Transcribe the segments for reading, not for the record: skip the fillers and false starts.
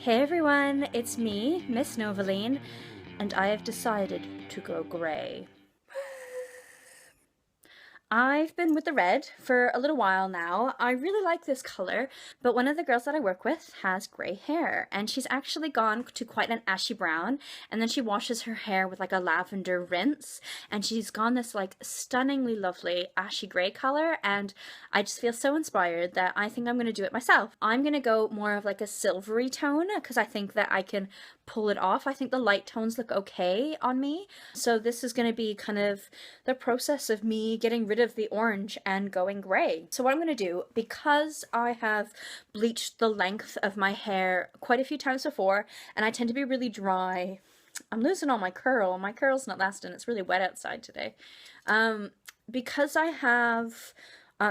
Hey everyone, it's me, Miss Novaline, and I have decided to go grey. I've been with the red for a little while now. I really like this color, but one of the girls that I work with has gray hair, and she's actually gone to quite an ashy brown, and then she washes her hair with like a lavender rinse, and she's gone this like stunningly lovely ashy gray color, and I just feel so inspired that I think I'm going to do it myself. I'm going to go more of like a silvery tone because I think that I can pull it off. I think the light tones look okay on me. So this is going to be kind of the process of me getting rid of the orange and going gray. So what I'm going to do, because I have bleached the length of my hair quite a few times before, and I tend to be really dry. I'm losing all my curl. My curl's not lasting. It's really wet outside today. Because I have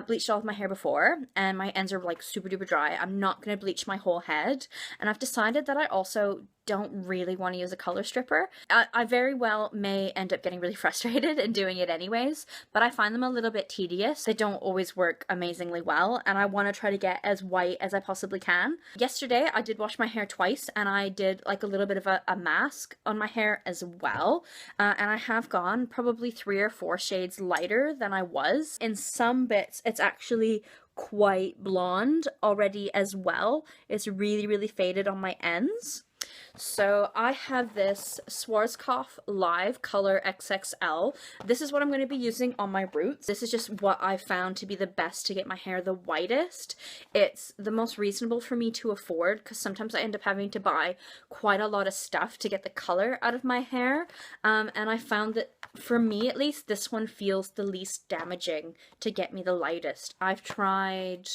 bleached all of my hair before and my ends are like super duper dry, I'm not going to bleach my whole head, and I've decided that I also don't really want to use a color stripper. I very well may end up getting really frustrated and doing it anyways, but I find them a little bit tedious. They don't always work amazingly well, and I want to try to get as white as I possibly can. Yesterday I did wash my hair twice, and I did like a little bit of a mask on my hair as well, and I have gone probably 3 or 4 shades lighter than I was. In some bits it's actually quite blonde already as well. It's really faded on my ends. So I have this Schwarzkopf Live Color XXL. This is what I'm going to be using on my roots. This is just what I found to be the best to get my hair the whitest. It's the most reasonable for me to afford because sometimes I end up having to buy quite a lot of stuff to get the color out of my hair. And I found that for me at least, this one feels the least damaging to get me the lightest. I've tried...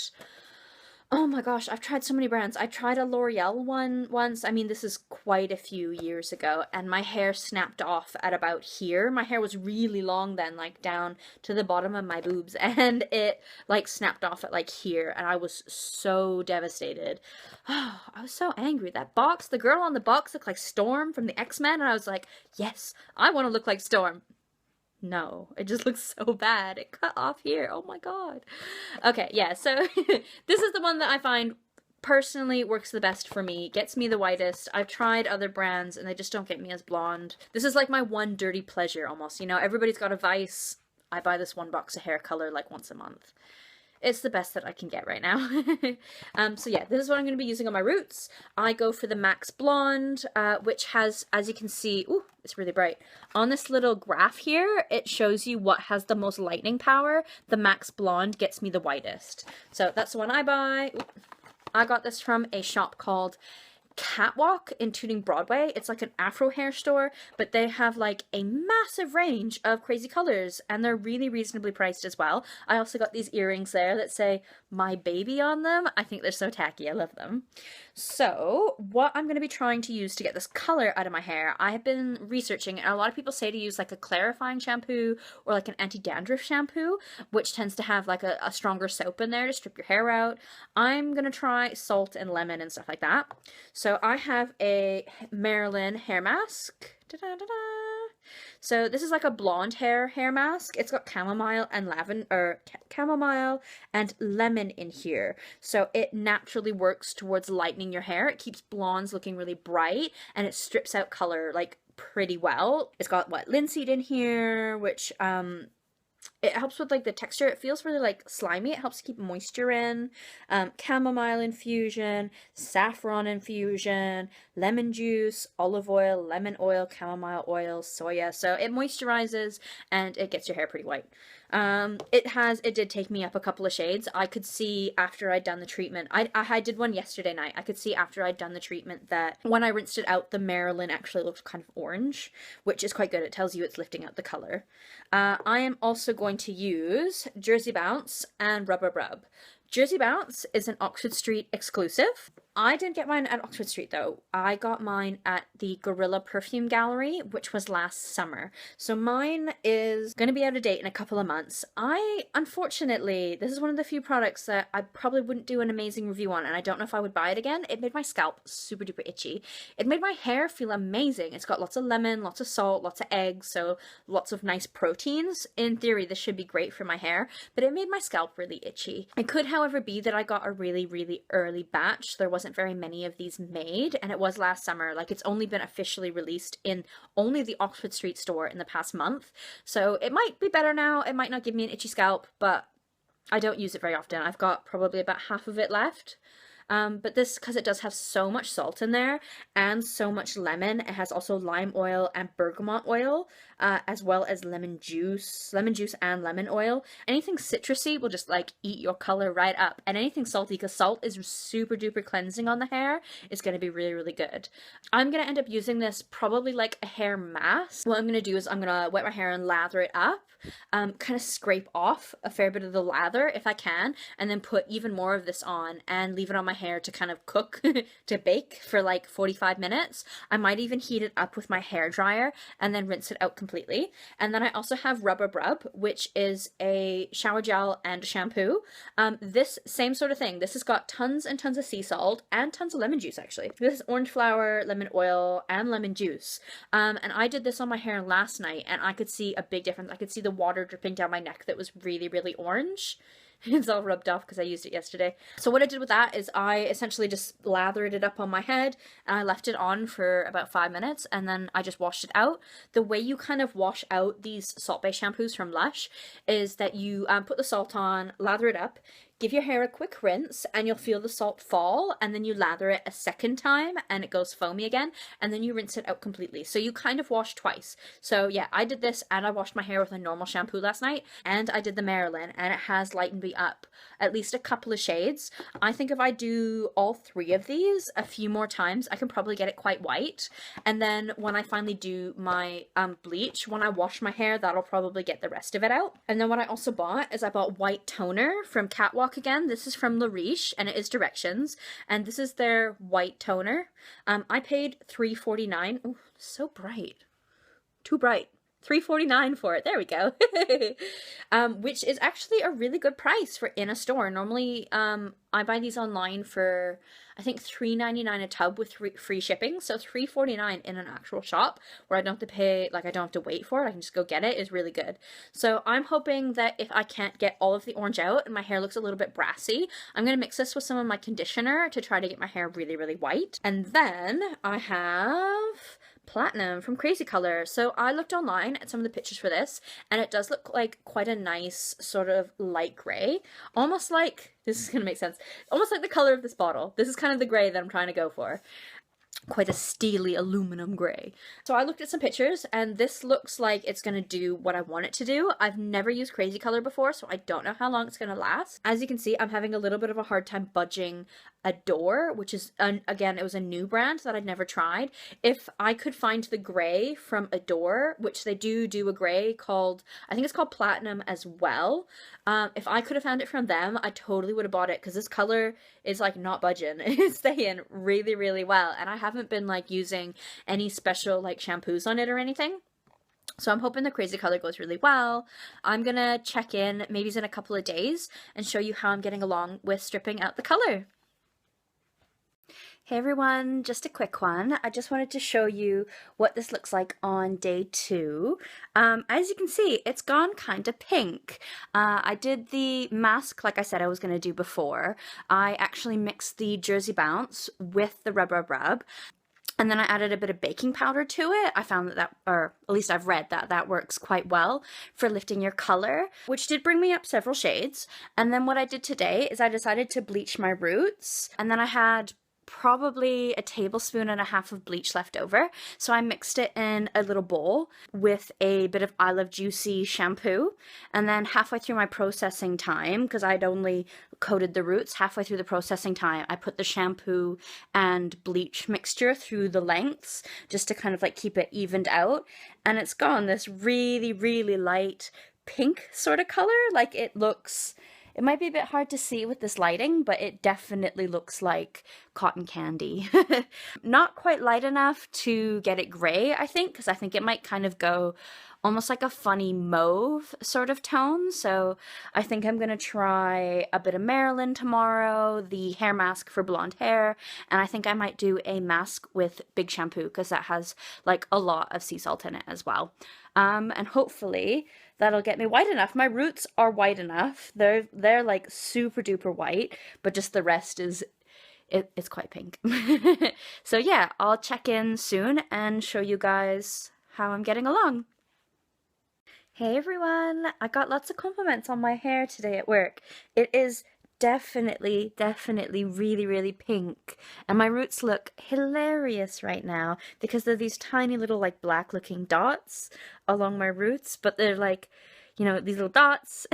oh my gosh, I've tried so many brands. I tried a L'Oreal one once. I mean, this is quite a few years ago, and my hair snapped off at about here. My hair was really long then, like down to the bottom of my boobs, and it like snapped off at like here, and I was so devastated. Oh, I was so angry. That box, the girl on the box looked like Storm from the X-Men, and I was like, yes, I want to look like Storm. No, it just looks so bad. It cut off here. Oh my god. Okay, yeah, so this is the one that I find personally works the best for me, gets me the whitest. I've tried other brands and they just don't get me as blonde. This is like my one dirty pleasure almost. You know, everybody's got a vice. I buy this one box of hair color like once a month. It's the best that I can get right now. So yeah, this is what I'm going to be using on my roots. I go for the Max Blonde, which has, as you can see, ooh, it's really bright. On this little graph here, it shows you what has the most lightening power. The Max Blonde gets me the whitest. So that's the one I buy. Ooh. I got this from a shop called Catwalk in Tooting Broadway. It's like an Afro hair store, but they have like a massive range of crazy colors, and they're really reasonably priced as well. I also got these earrings there that say "My Baby" on them. I think they're so tacky. I love them. So what I'm going to be trying to use to get this color out of my hair, I have been researching, and a lot of people say to use like a clarifying shampoo or like an anti-dandruff shampoo, which tends to have like a stronger soap in there to strip your hair out. I'm going to try salt and lemon and stuff like that. So I have a Marilyn hair mask. So this is like a blonde hair mask. It's got chamomile and chamomile and lemon in here. So it naturally works towards lightening your hair. It keeps blondes looking really bright, and it strips out color like pretty well. It's got what, linseed in here, which it helps with like the texture. It feels really like slimy. It helps keep moisture in. Chamomile infusion, saffron infusion, lemon juice, olive oil, lemon oil, chamomile oil, soya. So it moisturizes and it gets your hair pretty white. It did take me up a couple of shades. I could see after I'd done the treatment, I did one yesterday night. I could see after I'd done the treatment that when I rinsed it out, the Marilyn actually looked kind of orange, which is quite good. It tells you it's lifting out the color. I am also going to use Jersey Bounce and Rubber Rub. Jersey Bounce is an Oxford Street exclusive. I didn't get mine at Oxford Street though. I got mine at the Gorilla Perfume Gallery, which was last summer. So mine is going to be out of date in a couple of months. Unfortunately, this is one of the few products that I probably wouldn't do an amazing review on, and I don't know if I would buy it again. It made my scalp super duper itchy. It made my hair feel amazing. It's got lots of lemon, lots of salt, lots of eggs, so lots of nice proteins. In theory, this should be great for my hair, but it made my scalp really itchy. It could, however, be that I got a really early batch. There was wasn't very many of these made, and it was last summer. Like, it's only been officially released in only the Oxford Street store in the past month. So it might be better now. It might not give me an itchy scalp, but I don't use it very often. I've got probably about half of it left. But this, because it does have so much salt in there and so much lemon, it has also lime oil and bergamot oil, as well as lemon juice and lemon oil. Anything citrusy will just like eat your color right up, and anything salty, because salt is super duper cleansing on the hair, is going to be really, really good. I'm going to end up using this probably like a hair mask. What I'm going to do is I'm going to wet my hair and lather it up, kind of scrape off a fair bit of the lather if I can, and then put even more of this on and leave it on my hair to kind of cook, to bake for like 45 minutes. I might even heat it up with my hair dryer and then rinse it out completely. And then I also have Rub Rub Rub, which is a shower gel and shampoo. This same sort of thing. This has got tons and tons of sea salt and tons of lemon juice, actually. This is orange flower, lemon oil, and lemon juice. And I did this on my hair last night, and I could see a big difference. I could see the water dripping down my neck that was really, really orange. It's all rubbed off because I used it yesterday. So what I did with that is I essentially just lathered it up on my head, and I left it on for about 5 minutes, and then I just washed it out. The way you kind of wash out these salt-based shampoos from Lush is that you put the salt on, lather it up, give your hair a quick rinse, and you'll feel the salt fall, and then you lather it a second time and it goes foamy again, and then you rinse it out completely. So you kind of wash twice. So yeah, I did this, and I washed my hair with a normal shampoo last night, and I did the Marilyn, and it has lightened me up at least a couple of shades. I think if I do all 3 of these a few more times, I can probably get it quite white. And then when I finally do my bleach, when I wash my hair, that'll probably get the rest of it out. And then what I also bought is I bought white toner from Catwalk again. This is from La Riche, and it is Directions, and this is their white toner. I paid $3.49. Oh, so bright. Too bright. $3.49 for it. There we go. Which is actually a really good price for in a store. Normally, I buy these online for, I think, $3.99 a tub with free shipping. So $3.49 in an actual shop where I don't have to pay, like I don't have to wait for it. I can just go get it, is really good. So I'm hoping that if I can't get all of the orange out and my hair looks a little bit brassy, I'm going to mix this with some of my conditioner to try to get my hair really, really white. And then I have Platinum from Crazy Color. So I looked online at some of the pictures for this, and it does look like quite a nice sort of light gray, almost like, this is gonna make sense, almost like the color of this bottle. This is kind of the gray that I'm trying to go for. Quite a steely aluminum gray. So I looked at some pictures, and this looks like it's going to do what I want it to do. I've never used Crazy Color before, so I don't know how long it's going to last. As you can see, I'm having a little bit of a hard time budging Adore, which is, again, it was a new brand that I'd never tried. If I could find the gray from Adore, which they do a gray called, I think it's called Platinum as well. If I could have found it from them, I totally would have bought it, because this color is like not budging. It's staying really, really well, and I haven't been like using any special like shampoos on it or anything. So I'm hoping the Crazy Color goes really well. I'm gonna check in maybe in a couple of days and show you how I'm getting along with stripping out the color. Hey everyone, just a quick one. I just wanted to show you what this looks like on day 2. As you can see, it's gone kind of pink. I did the mask like I said I was going to do before. I actually mixed the Jersey Bounce with the Rub Rub Rub. And then I added a bit of baking powder to it. I found that, or at least I've read that works quite well for lifting your color, which did bring me up several shades. And then what I did today is I decided to bleach my roots, and then I had probably a tablespoon and a half of bleach left over. So I mixed it in a little bowl with a bit of I Love Juicy shampoo. And then halfway through my processing time, because I'd only coated the roots, halfway through the processing time, I put the shampoo and bleach mixture through the lengths just to kind of like keep it evened out. And it's gone this really, really light pink sort of color. Like it looks... It might be a bit hard to see with this lighting, but it definitely looks like cotton candy. Not quite light enough to get it gray, I think, because I think it might kind of go almost like a funny mauve sort of tone. So I think I'm going to try a bit of Marilyn tomorrow, the hair mask for blonde hair, and I think I might do a mask with Big Shampoo because that has like a lot of sea salt in it as well. And hopefully that'll get me white enough. My roots are white enough. They're like super duper white, but just the rest is it's quite pink. So yeah, I'll check in soon and show you guys how I'm getting along. Hey everyone! I got lots of compliments on my hair today at work. It is definitely really, really pink. And my roots look hilarious right now because there are these tiny little like black looking dots along my roots, but they're like, you know, these little dots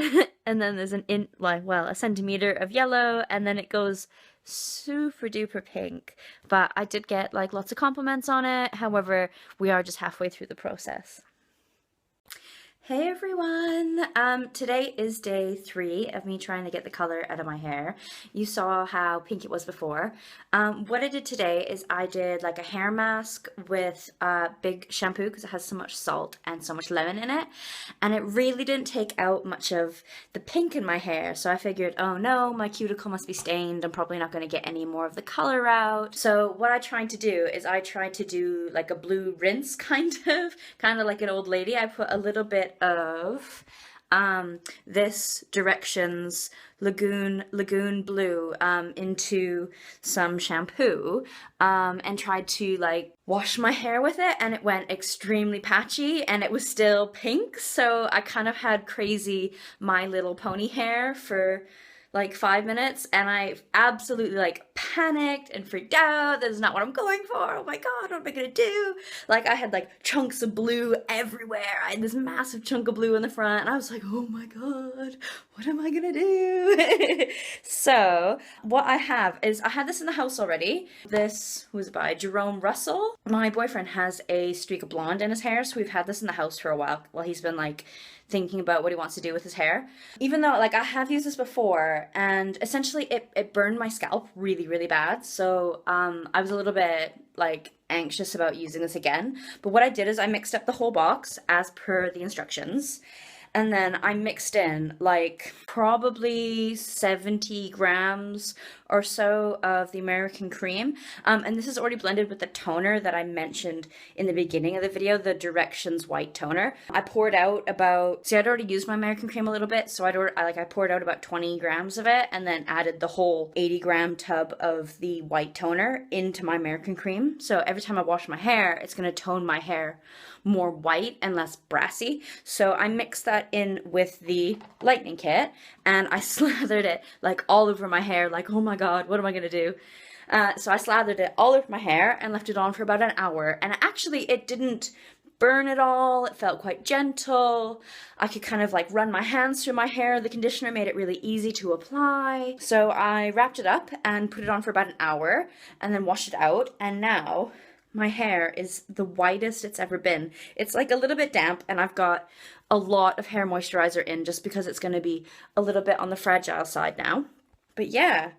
and then there's a centimeter of yellow and then it goes super duper pink. But I did get like lots of compliments on it. However, we are just halfway through the process. Hey everyone! Today is day 3 of me trying to get the color out of my hair. You saw how pink it was before. What I did today is I did like a hair mask with big shampoo because it has so much salt and so much lemon in it. And it really didn't take out much of the pink in my hair. So I figured, oh no, my cuticle must be stained. I'm probably not going to get any more of the color out. So what I tried to do is I tried to do like a blue rinse kind of like an old lady. I put a little bit of this Directions Lagoon Blue into some shampoo and tried to like wash my hair with it, and it went extremely patchy and it was still pink, so I kind of had crazy My Little Pony hair for like 5 minutes, and I absolutely like panicked and freaked out. This is not what I'm going for. Oh my god, what am I gonna do? Like I had like chunks of blue everywhere. I had this massive chunk of blue in the front and I was like, oh my god, what am I gonna do? So what I have is, I had this in the house already. This was by Jerome Russell. My boyfriend has a streak of blonde in his hair, so we've had this in the house for a while he's been like thinking about what he wants to do with his hair. Even though like I have used this before, and essentially it burned my scalp really bad, so I was a little bit like anxious about using this again. But what I did is I mixed up the whole box as per the instructions, and then I mixed in like probably 70 grams or so of the American cream. And this is already blended with the toner that I mentioned in the beginning of the video, the Directions white toner. I poured out about, see, I'd already used my American cream a little bit, so I poured out about 20 grams of it and then added the whole 80-gram tub of the white toner into my American cream. So every time I wash my hair, it's gonna tone my hair more white and less brassy. So I mixed that in with the lightning kit and I slathered it like all over my hair, like, oh my god, what am I gonna do? So I slathered it all over my hair and left it on for about an hour, and actually it didn't burn at all. It felt quite gentle. I could kind of like run my hands through my hair. The conditioner made it really easy to apply. So I wrapped it up and put it on for about an hour and then washed it out, and now my hair is the whitest it's ever been. It's like a little bit damp, and I've got a lot of hair moisturizer in just because it's going to be a little bit on the fragile side now. But yeah,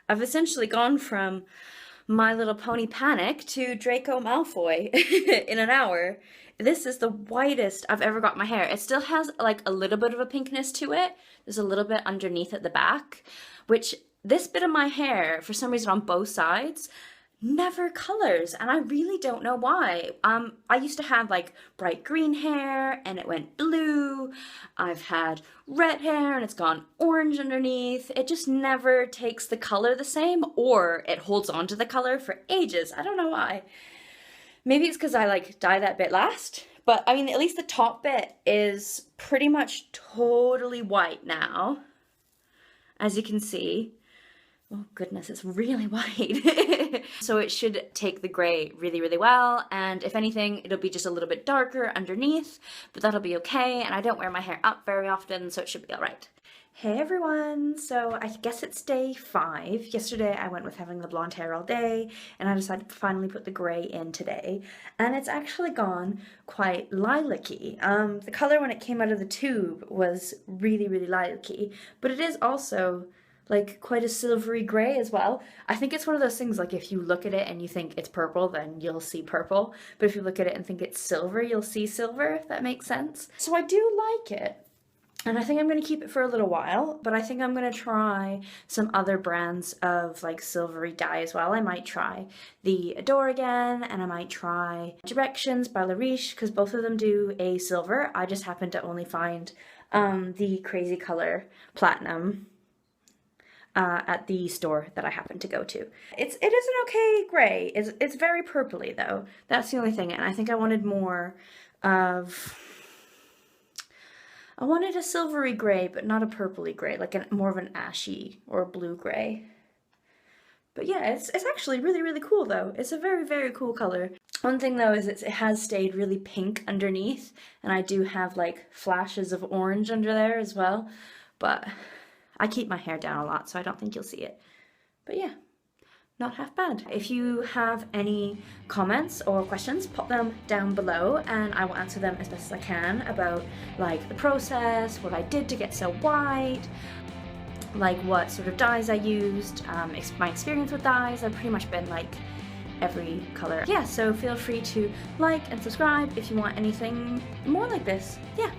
I've essentially gone from My Little Pony Panic to Draco Malfoy in an hour. This is the whitest I've ever got my hair. It still has like a little bit of a pinkness to it. There's a little bit underneath at the back, which this bit of my hair, for some reason on both sides, never colors, and I really don't know why. I used to have like bright green hair and it went blue. I've had red hair and it's gone orange underneath. It just never takes the color the same, or it holds on to the color for ages. I don't know why. Maybe it's because I like dye that bit last, but I mean, at least the top bit is pretty much totally white now, as you can see. Oh goodness, it's really white. So it should take the gray really well, and if anything, it'll be just a little bit darker underneath, but that'll be okay, and I don't wear my hair up very often, so it should be alright. Hey everyone! So I guess it's day 5. Yesterday I went with having the blonde hair all day, and I decided to finally put the gray in today, and it's actually gone quite lilac-y. The color when it came out of the tube was really lilac-y, but it is also like quite a silvery gray as well. I think it's one of those things, like if you look at it and you think it's purple, then you'll see purple, but if you look at it and think it's silver, you'll see silver, if that makes sense. So I do like it, and I think I'm going to keep it for a little while, but I think I'm going to try some other brands of like silvery dye as well. I might try the Adore again, and I might try Directions by La Riche, because both of them do a silver. I just happen to only find the Crazy Color Platinum at the store that I happen to go to. It is an okay gray. It's very purpley though. That's the only thing, and I think I wanted more of... I wanted a silvery gray, but not a purpley gray, like more of an ashy or blue gray. But yeah, it's actually really, really cool though. It's a very, very cool color. One thing though is it has stayed really pink underneath, and I do have like flashes of orange under there as well, but I keep my hair down a lot, so I don't think you'll see it. But yeah, not half bad. If you have any comments or questions, pop them down below and I will answer them as best as I can about like the process, what I did to get so white, like what sort of dyes I used, my experience with dyes. I've pretty much been like every color. Yeah, so feel free to like and subscribe if you want anything more like this. Yeah.